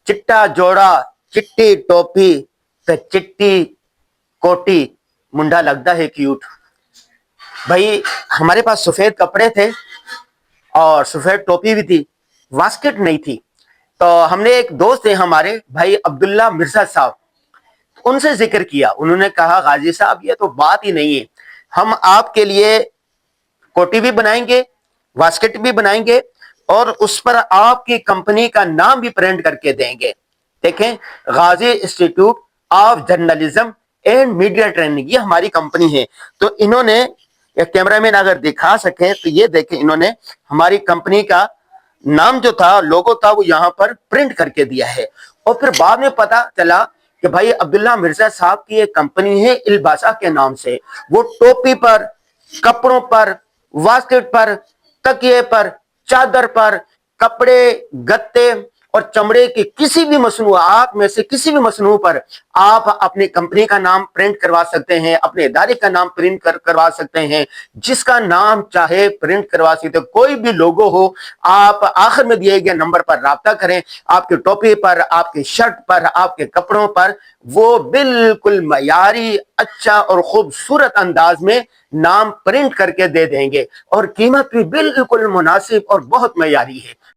चिट्टा जोड़ा, चिट्टी टोपी पे चिट्टी कोटी, मुंडा लगता है क्यूट। भाई हमारे पास सफेद कपड़े थे और सफेद टोपी भी थी, वास्केट नहीं थी। तो हमने एक दोस्त है हमारे भाई अब्दुल्ला मिर्जा साहब, उनसे जिक्र किया। उन्होंने कहा गाजी साहब ये तो बात ही नहीं है, हम आपके लिए कोटी भी बनाएंगे, वास्केट भी बनाएंगे और उस पर आपकी कंपनी का नाम भी प्रिंट करके देंगे। देखें, Ghazi institute of journalism and media training, ये हमारी कंपनी है। तो इन्होंने, कैमरामैन अगर दिखा सके तो ये देखें, इन्होंने हमारी कंपनी का नाम जो था, लोगो था, वो यहां पर प्रिंट करके दिया है। और फिर बाद में पता चला कि भाई अब्दुल्ला मिर्जा साहब की एक कंपनी है इल्बासा के नाम से। वो टोपी पर, कपड़ों पर, वास्केट पर, तकिए पर, चादर पर, कपड़े, गत्ते और चमड़े की किसी भी मसनूआत में से किसी भी मसनू पर आप अपनी कंपनी का नाम प्रिंट करवा सकते हैं, अपने इदारे का नाम प्रिंट करवा सकते हैं, जिसका नाम चाहे प्रिंट करवा सकते। कोई भी लोगो हो, आप आखिर में दिए गए नंबर पर राब्ता करें, आपकी टोपी पर, आपकी शर्ट पर, आपके कपड़ों पर वो बिल्कुल मयारी, अच्छा और खूबसूरत अंदाज में नाम प्रिंट करके दे देंगे और कीमत भी बिल्कुल मुनासिब और बहुत मयारी है।